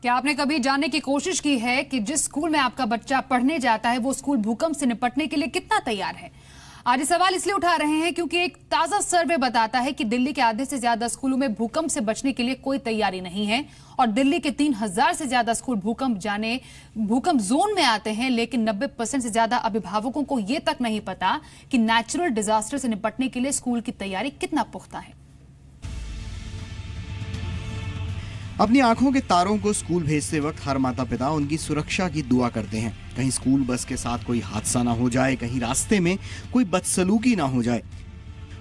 क्या आपने कभी जानने की कोशिश की है कि जिस स्कूल में आपका बच्चा पढ़ने जाता है वो स्कूल भूकंप से निपटने के लिए कितना तैयार है? आज ये सवाल इसलिए उठा रहे हैं क्योंकि एक ताजा सर्वे बताता है कि दिल्ली के आधे से ज्यादा स्कूलों में भूकंप से बचने के लिए कोई तैयारी नहीं है और दिल्ली के 3000 से ज्यादा स्कूल भूकंप जोन में आते हैं, लेकिन 90% से ज्यादा अभिभावकों को यह तक नहीं पता कि नेचुरल डिजास्टर से निपटने के लिए स्कूल की तैयारी कितना पुख्ता है। अपनी आंखों के तारों को स्कूल भेजते वक्त हर माता पिता उनकी सुरक्षा की दुआ करते हैं। कहीं स्कूल बस के साथ कोई हादसा ना हो जाए, कहीं रास्ते में कोई बदसलूकी ना हो जाए।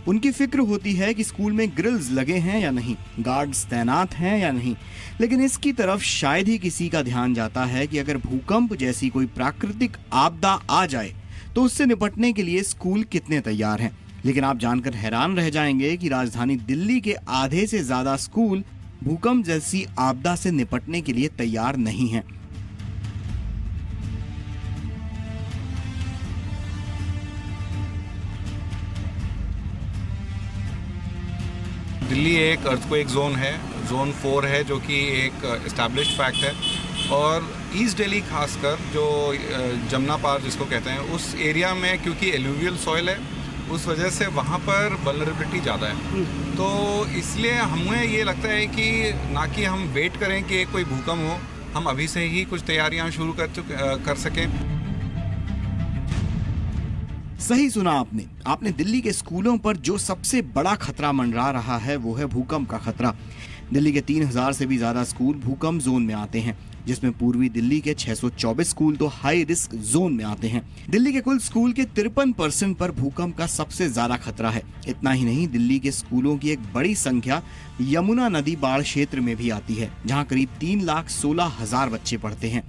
उनकी फिक्र होती है कि स्कूल में ग्रिल्स लगे हैं या नहीं, गार्ड्स तैनात हैं या नहीं। लेकिन इसकी तरफ शायद ही किसी का ध्यान जाता है कि अगर भूकंप जैसी कोई प्राकृतिक आपदा आ जाए तो उससे निपटने के लिए स्कूल कितने तैयार हैं। लेकिन आप जानकर हैरान रह जाएंगे कि राजधानी दिल्ली के आधे से ज्यादा स्कूल भूकंप जैसी आपदा से निपटने के लिए तैयार नहीं हैं। दिल्ली एक अर्थक्वेक जोन है, जोन 4 है, जो कि एक एस्टैब्लिश्ड फैक्ट है। और ईस्ट दिल्ली खासकर जो जमुना पार जिसको कहते हैं, उस एरिया में क्योंकि एलुवियल सॉइल है, उस वजह से वहाँ पर वल्नरेबिलिटी ज़्यादा है। तो इसलिए हमें ये लगता है कि ना कि हम वेट करें कि कोई भूकंप हो, हम अभी से ही कुछ तैयारियां शुरू कर सकें। सही सुना आपने दिल्ली के स्कूलों पर जो सबसे बड़ा खतरा मंडरा रहा है वो है भूकंप का खतरा। दिल्ली के 3000 से भी ज्यादा स्कूल भूकंप जोन में आते हैं, जिसमें पूर्वी दिल्ली के 624 स्कूल तो हाई रिस्क जोन में आते हैं। दिल्ली के कुल स्कूल के 53% पर भूकंप का सबसे ज्यादा खतरा है। इतना ही नहीं, दिल्ली के स्कूलों की एक बड़ी संख्या यमुना नदी बाढ़ क्षेत्र में भी आती है, जहां करीब 3,16,000 बच्चे पढ़ते हैं।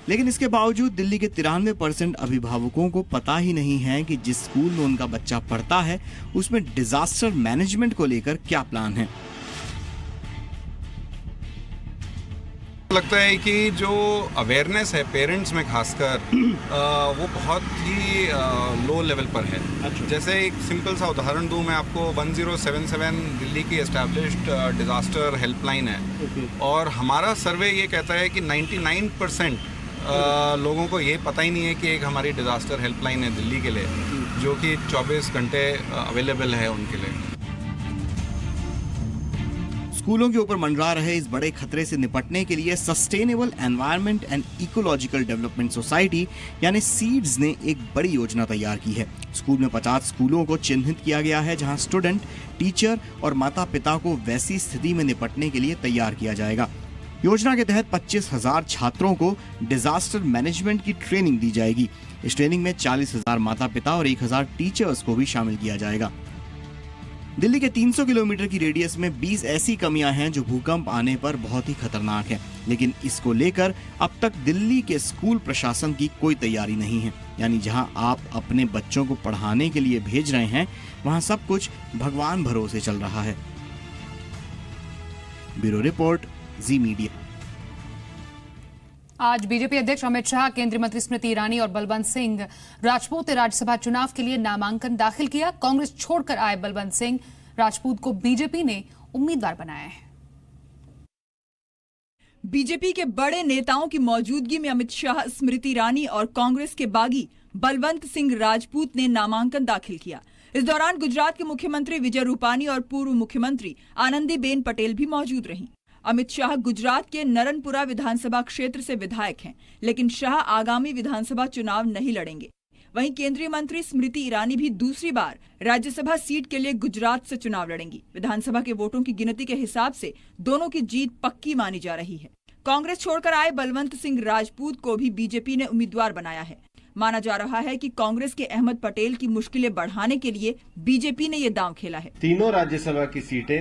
लेकिन इसके बावजूद दिल्ली के 93% अभिभावकों को पता ही नहीं है कि जिस स्कूल में उनका बच्चा पढ़ता है उसमें डिजास्टर मैनेजमेंट को लेकर क्या प्लान है। लगता है कि जो अवेयरनेस है पेरेंट्स में खासकर वो बहुत ही लो लेवल पर है। अच्छा। जैसे एक सिंपल सा उदाहरण दूं मैं आपको, 1077 दिल्ली की एस्टैब्लिश्ड डिजास्टर हेल्पलाइन है। और हमारा सर्वे ये कहता है कि 99% लोगों को ये पता ही नहीं है कि एक हमारी डिजास्टर हेल्पलाइन है दिल्ली के लिए, जो कि 24 घंटे अवेलेबल है उनके लिए। स्कूलों के ऊपर मंडरा रहे इस बड़े खतरे से निपटने के लिए sustainable environment and ecological development society यानी सीड्स ने एक बड़ी योजना तैयार की है। स्कूल में 50 स्कूलों को चिन्हित किया गया है, जहां स्टूडेंट, टीचर और माता पिता को वैसी स्थिति में निपटने के लिए तैयार किया जाएगा। योजना के तहत 25,000 छात्रों को डिजास्टर मैनेजमेंट की ट्रेनिंग दी जाएगी। इस ट्रेनिंग में 40,000 माता पिता और 1,000 टीचर्स को भी शामिल किया जाएगा। दिल्ली के 300 किलोमीटर की रेडियस में 20 ऐसी कमियां हैं जो भूकंप आने पर बहुत ही खतरनाक है, लेकिन इसको लेकर अब तक दिल्ली के स्कूल प्रशासन की कोई तैयारी नहीं है। यानी जहां आप अपने बच्चों को पढ़ाने के लिए भेज रहे हैं, वहां सब कुछ भगवान भरोसे चल रहा है। ब्यूरो रिपोर्ट, जी मीडिया। आज बीजेपी अध्यक्ष अमित शाह, केंद्रीय मंत्री स्मृति ईरानी और बलवंत सिंह राजपूत ने राज्यसभा चुनाव के लिए नामांकन दाखिल किया। कांग्रेस छोड़कर आए बलवंत सिंह राजपूत को बीजेपी ने उम्मीदवार बनाया है। बीजेपी के बड़े नेताओं की मौजूदगी में अमित शाह, स्मृति ईरानी और कांग्रेस के बागी बलवंत सिंह राजपूत ने नामांकन दाखिल किया। इस दौरान गुजरात के मुख्यमंत्री विजय रूपानी और पूर्व मुख्यमंत्री आनंदीबेन पटेल भी मौजूद रहीं। अमित शाह गुजरात के नरनपुरा विधानसभा क्षेत्र से विधायक हैं, लेकिन शाह आगामी विधानसभा चुनाव नहीं लड़ेंगे। वहीं केंद्रीय मंत्री स्मृति ईरानी भी दूसरी बार राज्यसभा सीट के लिए गुजरात से चुनाव लड़ेंगी। विधानसभा के वोटों की गिनती के हिसाब से दोनों की जीत पक्की मानी जा रही है। कांग्रेस छोड़कर आए बलवंत सिंह राजपूत को भी बीजेपी ने उम्मीदवार बनाया है। माना जा रहा है कि कांग्रेस के अहमद पटेल की मुश्किलें बढ़ाने के लिए बीजेपी ने ये दांव खेला है। तीनों राज्यसभा की सीटें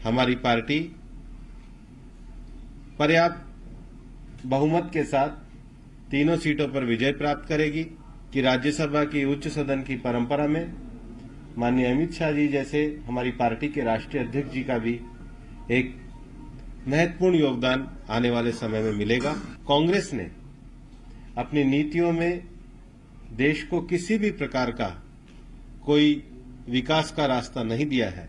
हमारी पार्टी पर्याप्त बहुमत के साथ तीनों सीटों पर विजय प्राप्त करेगी कि राज्यसभा की उच्च सदन की परंपरा में माननीय अमित शाह जी जैसे हमारी पार्टी के राष्ट्रीय अध्यक्ष जी का भी एक महत्वपूर्ण योगदान आने वाले समय में मिलेगा। कांग्रेस ने अपनी नीतियों में देश को किसी भी प्रकार का कोई विकास का रास्ता नहीं दिया है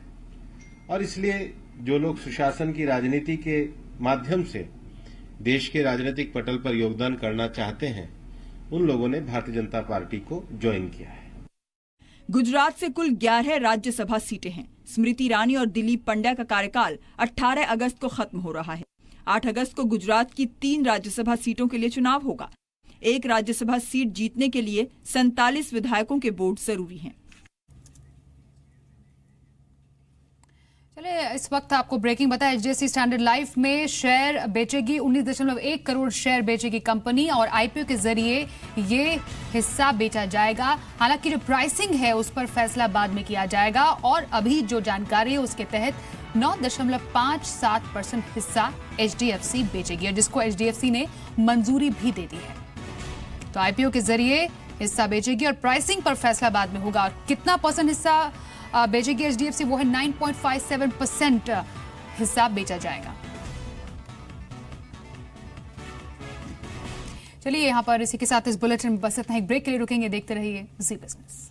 और इसलिए जो लोग सुशासन की राजनीति के माध्यम से देश के राजनीतिक पटल पर योगदान करना चाहते हैं, उन लोगों ने भारतीय जनता पार्टी को ज्वाइन किया है। गुजरात से कुल 11 राज्यसभा सीटें हैं। स्मृति ईरानी और दिलीप पंड्या का कार्यकाल 18 अगस्त को खत्म हो रहा है। 8 अगस्त को गुजरात की 3 राज्यसभा सीटों के लिए चुनाव होगा। एक राज्यसभा सीट जीतने के लिए 47 विधायकों के वोट जरूरी हैं। चलिए, इस वक्त आपको ब्रेकिंग बताया। एचडीएफसी स्टैंडर्ड लाइफ में शेयर बेचेगी, 19.1 करोड़ शेयर बेचेगी कंपनी और आईपीओ के जरिए ये हिस्सा बेचा जाएगा। हालांकि जो प्राइसिंग है उस पर फैसला बाद में किया जाएगा और अभी जो जानकारी है उसके तहत 9.57% हिस्सा एचडीएफसी बेचेगी और जिसको एचडीएफसी ने मंजूरी भी दे दी है। तो आईपीओ के जरिए हिस्सा बेचेगी और प्राइसिंग पर फैसला बाद में होगा। और कितना परसेंट हिस्सा बेचेगी एचडीएफसी, वो है 9.57% हिस्सा बेचा जाएगा। चलिए, यहां पर इसी के साथ इस बुलेटिन में बस इतना ही। ब्रेक के लिए रुकेंगे, देखते रहिए जी बिजनेस।